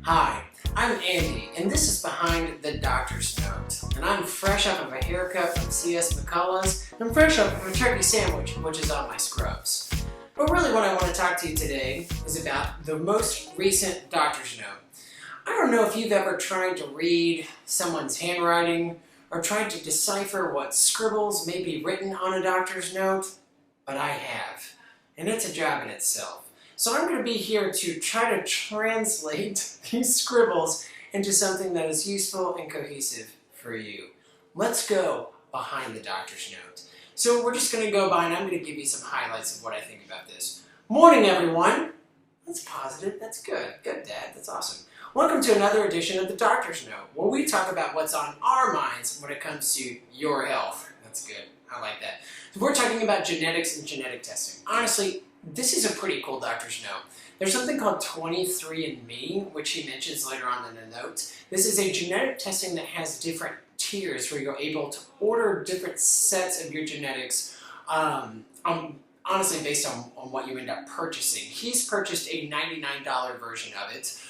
Hi, I'm Andy, and this is Behind the Doctor's Note. And I'm fresh up of a haircut from C.S. McCullough's, and I'm fresh up of a turkey sandwich, which is on my scrubs. But really what I want to talk to you today is about the most recent doctor's note. I don't know if you've ever tried to read someone's handwriting or tried to decipher what scribbles may be written on a doctor's note, but I have. And it's a job in itself. So I'm going to be here to try to translate these scribbles into something that is useful and cohesive for you. Let's go behind the doctor's note. So we're just going to go by and I'm going to give you some highlights of what I think about this. Morning, everyone. That's positive. That's good. Good, Dad. That's awesome. Welcome to another edition of the Doctor's Note, where we talk about what's on our minds when it comes to your health. That's good. I like that. So we're talking about genetics and genetic testing. Honestly, this is a pretty cool doctor's note. There's something called 23andMe, which he mentions later on in the notes. This is a genetic testing that has different tiers where you're able to order different sets of your genetics honestly based on what you end up purchasing. He's purchased a $99 version of it,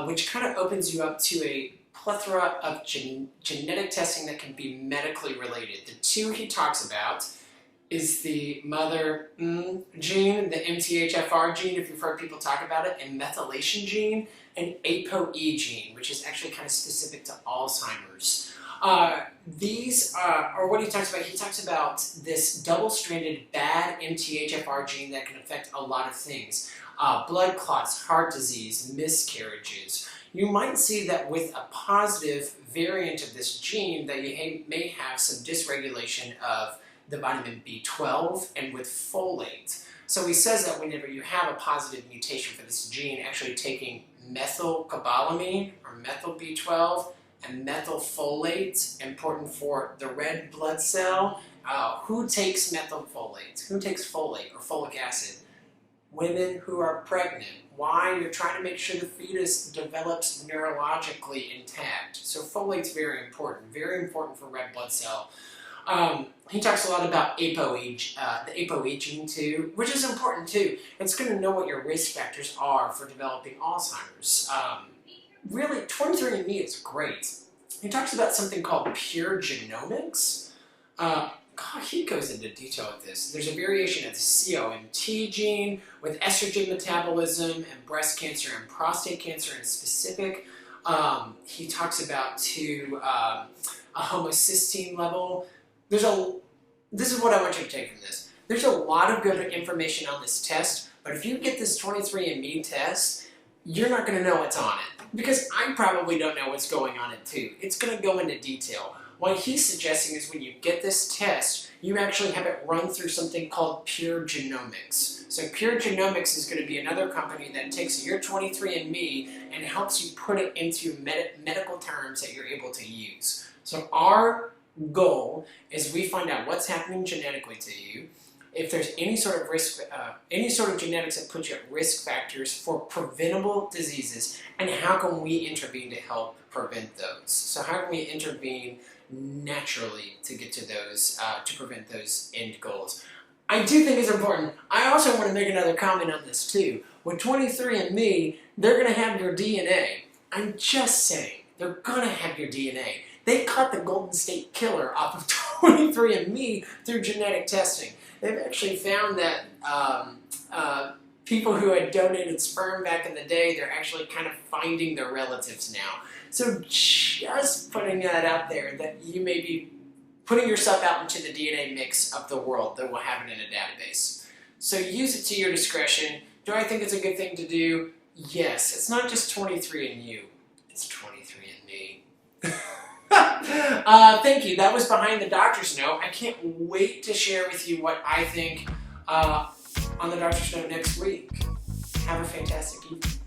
which kind of opens you up to a plethora of genetic testing that can be medically related. The two he talks about is the mother gene, the MTHFR gene, if you've heard people talk about it, and methylation gene, and ApoE gene, which is actually kind of specific to Alzheimer's. These are what he talks about. He talks about this double-stranded bad MTHFR gene that can affect a lot of things. Blood clots, heart disease, miscarriages. You might see that with a positive variant of this gene that you may have some dysregulation of the vitamin B12 and with folate. So he says that whenever you have a positive mutation for this gene, actually taking methylcobalamin or methyl B12 and methylfolate, important for the red blood cell. Who takes methylfolate? Who takes folate or folic acid? Women who are pregnant. Why? You're trying to make sure the fetus develops neurologically intact. So folate's very important for red blood cell. He talks a lot about ApoE, the ApoE gene too, which is important too. It's going to know what your risk factors are for developing Alzheimer's. Really, 23andMe is great. He talks about something called pure genomics. God, he goes into detail with this. There's a variation of the COMT gene with estrogen metabolism and breast cancer and prostate cancer in specific. He talks about too a homocysteine level. This is what I want you to take from this. There's a lot of good information on this test, but if you get this 23andMe test, you're not going to know what's on it. Because I probably don't know what's going on it too. It's going to go into detail. What he's suggesting is when you get this test, you actually have it run through something called Pure Genomics. So Pure Genomics is going to be another company that takes your 23andMe and helps you put it into medical terms that you're able to use. So our goal is we find out what's happening genetically to you, if there's any sort of risk, any sort of genetics that put you at risk factors for preventable diseases, and how can we intervene to help prevent those? So how can we intervene naturally to get to those, to prevent those end goals? I do think it's important. I also want to make another comment on this too. With 23andMe, they're going to have your DNA. I'm just saying, they're going to have your DNA. They cut the Golden State Killer off of 23andMe through genetic testing. They've actually found that people who had donated sperm back in the day, they're actually kind of finding their relatives now. So just putting that out there, that you may be putting yourself out into the DNA mix of the world that will have it in a database. So use it to your discretion. Do I think it's a good thing to do? Yes. It's not just 23andYou. It's 23andMe. Thank you. That was Behind the Doctor's Note. I can't wait to share with you what I think on the Doctor's Note next week. Have a fantastic evening.